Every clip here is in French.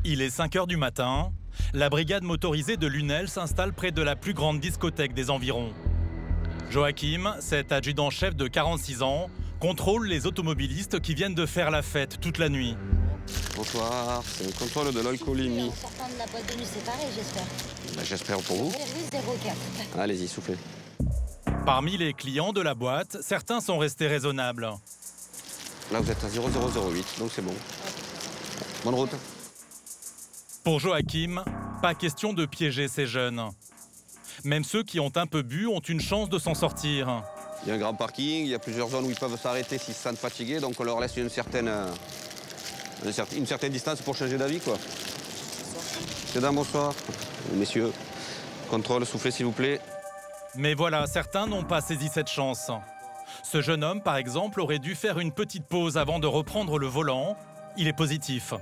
Il est 5 h du matin. La brigade motorisée de Lunel s'installe près de la plus grande discothèque des environs. Joachim, cet adjudant-chef de 46 ans, contrôle les automobilistes qui viennent de faire la fête toute la nuit. Bonsoir, c'est le contrôle de l'alcoolémie. En sortant de la boîte de nuit, c'est pareil, j'espère. J'espère pour vous. 04. Allez-y, soufflez. Parmi les clients de la boîte, certains sont restés raisonnables. Là, vous êtes à 0008, donc c'est bon. Bonne route. Pour Joachim, pas question de piéger ces jeunes. Même ceux qui ont un peu bu ont une chance de s'en sortir. Il y a un grand parking, il y a plusieurs zones où ils peuvent s'arrêter s'ils se sentent fatigués, donc on leur laisse une certaine distance pour changer d'avis, quoi. Mesdames, bonsoir. Messieurs, contrôle, soufflez s'il vous plaît. Mais voilà, certains n'ont pas saisi cette chance. Ce jeune homme, par exemple, aurait dû faire une petite pause avant de reprendre le volant. Il est positif.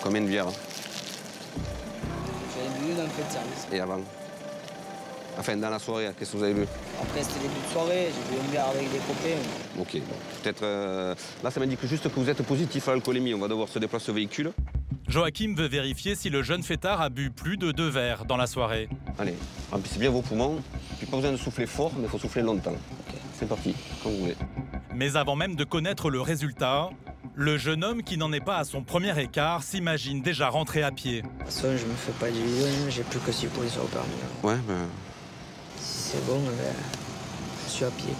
Combien de bières? J'avais bu dans le feu de service. Et avant? Enfin, dans la soirée, qu'est-ce que vous avez bu? Après, c'était début de soirée, j'ai bu une bière avec des copains. Ok, bon. Peut-être... Là, ça m'indique juste que vous êtes positif à l'alcoolémie. On va devoir se déplacer au véhicule. Joachim veut vérifier si le jeune fêtard a bu plus de 2 verres dans la soirée. Allez, remplissez bien vos poumons. Puis pas besoin de souffler fort, mais il faut souffler longtemps. Ok, c'est parti, comme vous voulez. Mais avant même de connaître le résultat, le jeune homme qui n'en est pas à son premier écart s'imagine déjà rentrer à pied. De toute façon, je me fais pas d'illusions, j'ai plus que 6 points sur le permis. Ouais, ben... Si c'est bon, je suis à pied.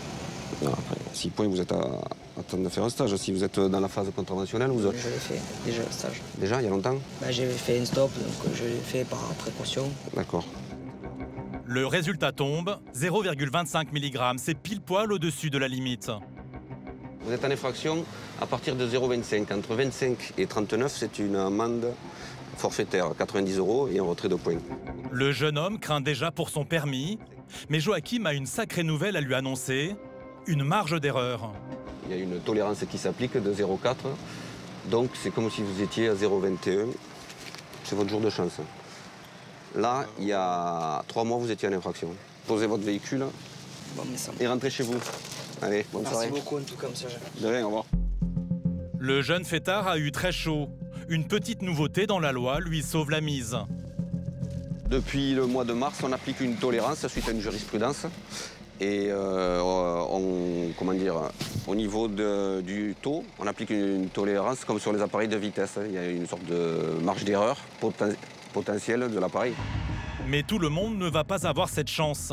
Non, après, 6 points, vous êtes à temps de faire un stage. Si vous êtes dans la phase contraventionnelle, vous... Je l'ai fait, déjà le stage. Déjà, il y a longtemps? J'ai fait une stop, donc je l'ai fait par précaution. D'accord. Le résultat tombe, 0,25 mg, c'est pile poil au-dessus de la limite. Vous êtes en infraction à partir de 0,25. Entre 25 et 39, c'est une amende forfaitaire, 90 € et un retrait de points. Le jeune homme craint déjà pour son permis, mais Joachim a une sacrée nouvelle à lui annoncer, une marge d'erreur. Il y a une tolérance qui s'applique de 0,4, donc c'est comme si vous étiez à 0,21. C'est votre jour de chance. Là, il y a 3 mois, vous étiez en infraction. Posez votre véhicule Bon, mais ça... et rentrez chez vous. Allez, bonne soirée. Merci beaucoup en tout cas, monsieur. De rien, au revoir. Le jeune fêtard a eu très chaud. Une petite nouveauté dans la loi lui sauve la mise. Depuis le mois de mars, on applique une tolérance suite à une jurisprudence. Et au niveau du taux, on applique une tolérance comme sur les appareils de vitesse. Il y a une sorte de marge d'erreur potentielle de l'appareil. Mais tout le monde ne va pas avoir cette chance.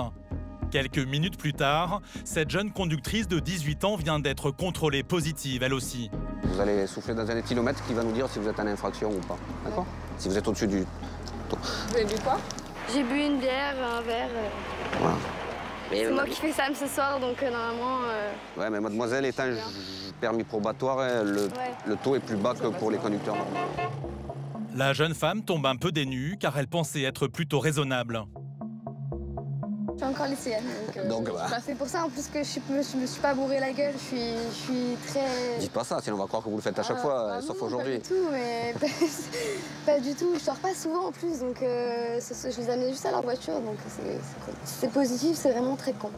Quelques minutes plus tard, cette jeune conductrice de 18 ans vient d'être contrôlée positive, elle aussi. Vous allez souffler dans un éthylomètre qui va nous dire si vous êtes en infraction ou pas. D'accord? Si vous êtes au-dessus du taux. Vous avez bu quoi? J'ai bu une bière, un verre. Voilà. C'est moi qui fais ça ce soir, donc normalement... Ouais, mais mademoiselle, étant permis probatoire, le taux est plus bas que pour les conducteurs normaux. La jeune femme tombe un peu dénue car elle pensait être plutôt raisonnable. Je suis encore lycéenne, donc bah. c'est pour ça en plus que je me suis pas bourré la gueule, je suis très... Dites pas ça, sinon on va croire que vous le faites à chaque fois, sauf aujourd'hui. Pas du tout, mais pas du tout. Je sors pas souvent en plus, donc je les amenais juste à leur voiture, donc c'est positif, c'est vraiment très con.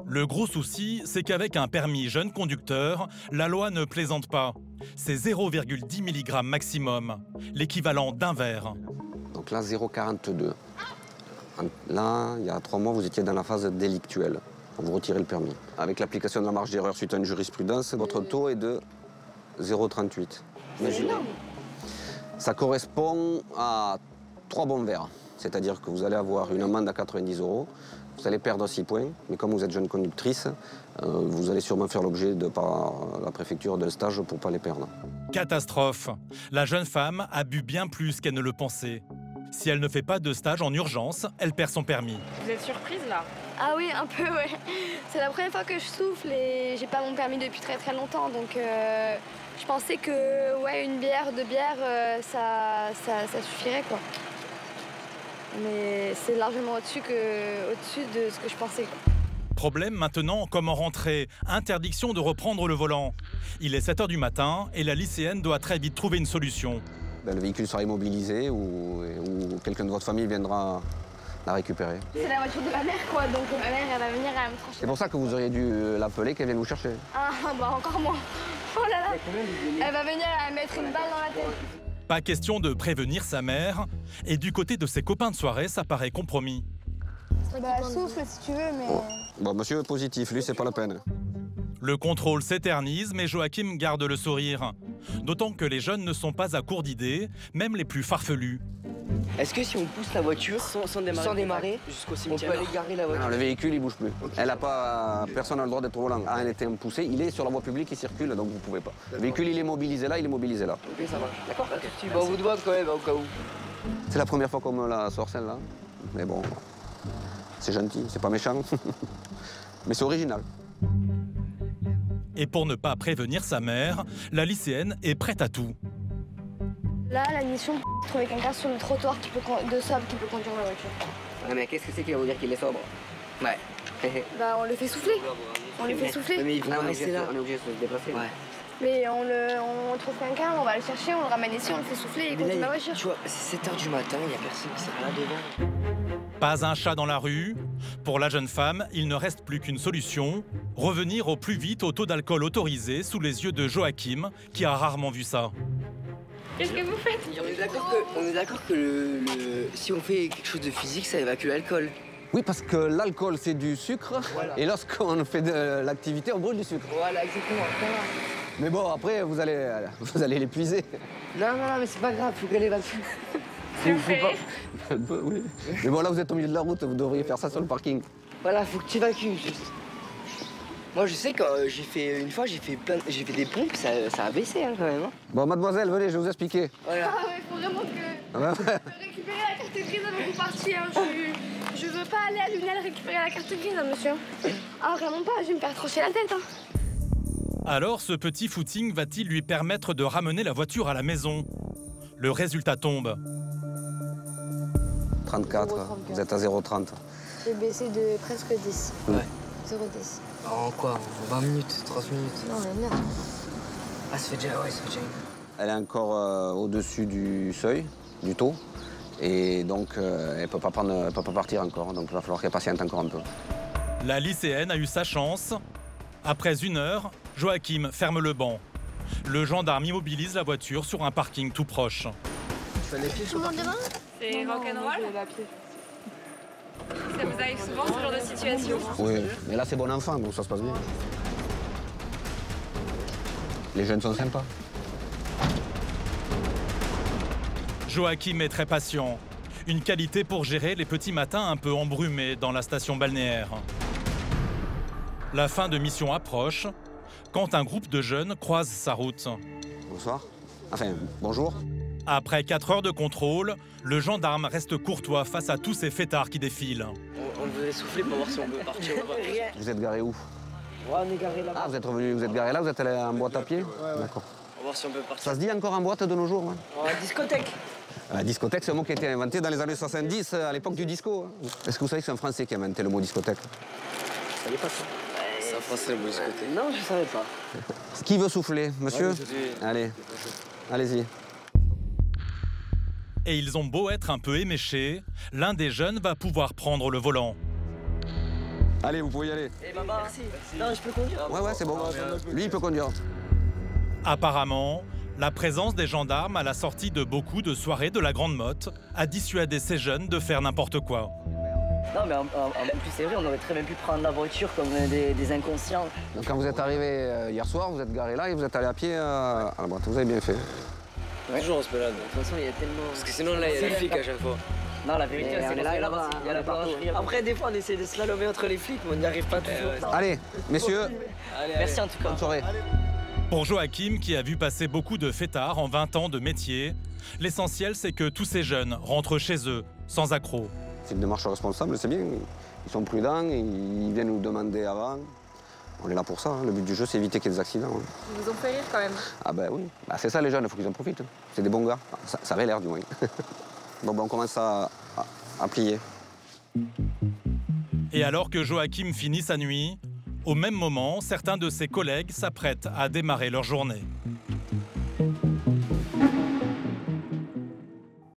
Le gros souci, c'est qu'avec un permis jeune conducteur, la loi ne plaisante pas. C'est 0,10 mg maximum, l'équivalent d'un verre. Donc là, 0,42. Là, il y a 3 mois, vous étiez dans la phase délictuelle. On vous retirez le permis. Avec l'application de la marge d'erreur suite à une jurisprudence, votre taux est de 0,38. Ça correspond à 3 bons verres. C'est-à-dire que vous allez avoir une amende à 90 €, vous allez perdre 6 points, mais comme vous êtes jeune conductrice, vous allez sûrement faire l'objet par la préfecture d'un stage pour ne pas les perdre. Catastrophe. La jeune femme a bu bien plus qu'elle ne le pensait. Si elle ne fait pas de stage en urgence, elle perd son permis. Vous êtes surprise là? Ah oui, un peu, ouais. C'est la première fois que je souffle et j'ai pas mon permis depuis très très longtemps, donc je pensais que une bière, 2 bières, ça suffirait quoi. Mais c'est largement au-dessus de ce que je pensais. Problème maintenant, comment rentrer? Interdiction de reprendre le volant. Il est 7 h du matin et la lycéenne doit très vite trouver une solution. Le véhicule sera immobilisé ou quelqu'un de votre famille viendra la récupérer. C'est la voiture de ma mère quoi, donc ma mère elle va venir, elle va me trancher. C'est pour ça que vous auriez dû l'appeler, qu'elle vienne vous chercher. Ah bah encore moins. Oh là là. Elle va venir, elle va me mettre une balle dans la tête. Pas question de prévenir sa mère. Et du côté de ses copains de soirée, ça paraît compromis. Bah, souffle si tu veux, mais... Bon, monsieur est positif, lui, c'est pas la peine. Le contrôle s'éternise, mais Joachim garde le sourire. D'autant que les jeunes ne sont pas à court d'idées, même les plus farfelus. Est-ce que si on pousse la voiture sans démarrer jusqu'au on cimetière, peut aller garer la voiture? Non, le véhicule, il bouge plus. Elle a pas, personne n'a le droit d'être au volant. Ah, elle était poussée, il est sur la voie publique, il circule, donc vous pouvez pas. Le véhicule, il est mobilisé là, il est mobilisé là. Ok, ça marche. D'accord, pas de souci. Bon, on vous demande quand même, au cas où. C'est la première fois qu'on me la sort celle-là. Mais bon, c'est gentil, c'est pas méchant. Mais c'est original. Et pour ne pas prévenir sa mère, la lycéenne est prête à tout. Là, la mission, trouver quelqu'un sur le trottoir de sobre qui peut conduire la voiture. Ouais, mais qu'est-ce que c'est qui va vous dire qu'il est sobre? Ouais. Bah, on le fait souffler. On le fait souffler. Mais il faut Ah, rester là. On est obligé de se déplacer. Ouais. Mais on trouve quelqu'un, on va le chercher, on le ramène ici, on le fait souffler et il conduit la voiture. Tu vois, c'est 7 h du matin, il n'y a personne qui sera là devant. Pas un chat dans la rue. Pour la jeune femme, il ne reste plus qu'une solution, revenir au plus vite au taux d'alcool autorisé sous les yeux de Joachim, qui a rarement vu ça. Qu'est-ce que vous faites? On est d'accord que si on fait quelque chose de physique, ça évacue l'alcool. Oui, parce que l'alcool, c'est du sucre. Voilà. Et lorsqu'on fait de l'activité, on brûle du sucre. Voilà, exactement. Mais bon, après, vous allez l'épuiser. Non, mais c'est pas grave, faut qu'elle évacue. Oui. Mais bon, là, vous êtes au milieu de la route, vous devriez faire ça sur le parking. Voilà, faut que tu évacues, juste. Moi, je sais que une fois, j'ai fait des pompes, ça a baissé hein, quand même. Hein. Bon, mademoiselle, venez, je vais vous expliquer. Voilà. Ah ouais, faut vraiment que... Ouais. récupérer la carte grise avant que vous partiez. Hein. Je veux pas aller à l'UNEL récupérer la carte grise, hein, monsieur. Ah, vraiment pas, je vais me faire trancher la tête. Hein. Alors, ce petit footing va-t-il lui permettre de ramener la voiture à la maison? Le résultat tombe. 34, vous êtes à 0,30. J'ai baissé de presque 10. Ouais. 0,10. En quoi? En 20 minutes, 30 minutes? Non, mais merde. Ah, ça fait déjà une. Elle est encore au-dessus du seuil, du taux. Et donc, elle ne peut pas partir encore. Donc, il va falloir qu'elle patiente encore un peu. La lycéenne a eu sa chance. Après 1 heure, Joachim ferme le banc. Le gendarme immobilise la voiture sur un parking tout proche. Tu fais les pieds Tout le monde demain? C'est rock'n'roll. Ça vous arrive souvent ce genre de situation? Oui, mais là, c'est bon enfant, donc ça se passe bien. Les jeunes sont sympas. Joachim est très patient. Une qualité pour gérer les petits matins un peu embrumés dans la station balnéaire. La fin de mission approche quand un groupe de jeunes croise sa route. Bonsoir. Enfin, bonjour. Après 4 heures de contrôle, le gendarme reste courtois face à tous ces fêtards qui défilent. On devait souffler pour voir si on peut partir ou pas. Vous êtes garé où? Ouais, on est garé là-bas. Ah, vous êtes garé là, vous êtes allé en boîte à pied? Ouais. D'accord. On va voir si on peut partir. Ça se dit encore en boîte de nos jours? Hein? Discothèque. La discothèque, c'est un mot qui a été inventé dans les années 70, à l'époque du disco. Hein. Est-ce que vous savez que c'est un Français qui a inventé le mot discothèque? Ça n'est pas ça. C'est un français le mot discothèque. Non, je savais pas. Qui veut souffler, monsieur? Allez, allez-y. Et ils ont beau être un peu éméchés, l'un des jeunes va pouvoir prendre le volant. Allez, vous pouvez y aller. Eh maman, merci. Non, je peux conduire. Ouais, c'est bon. Lui, il peut conduire. Apparemment, la présence des gendarmes à la sortie de beaucoup de soirées de la Grande Motte a dissuadé ces jeunes de faire n'importe quoi. Non, mais en plus, c'est vrai, on aurait très bien pu prendre la voiture comme des inconscients. Donc, quand vous êtes arrivé hier soir, vous êtes garé là et vous êtes allé à pied à la boîte. Vous avez bien fait. Ouais. Toujours on se balade. De toute façon, il y a tellement... Parce que sinon, là, il y a les flics à chaque fois. Non, la vérité, c'est là-bas. Il y a la partout. Après, des fois, on essaie de slalomer entre les flics, mais on n'y arrive pas toujours. Allez, messieurs, Merci en tout cas. bonne soirée. Pour Joachim, qui a vu passer beaucoup de fêtards en 20 ans de métier, l'essentiel c'est que tous ces jeunes rentrent chez eux, sans accroc. C'est une démarche responsable, c'est bien. Ils sont prudents, ils viennent nous demander avant. On est là pour ça, hein. Le but du jeu, c'est éviter qu'il y ait des accidents. Hein. Ils vous ont fait rire quand même. Ah ben oui, c'est ça les jeunes, il faut qu'ils en profitent. C'est des bons gars, ça avait l'air du moins. Bon, on commence à plier. Et alors que Joachim finit sa nuit, au même moment, certains de ses collègues s'apprêtent à démarrer leur journée.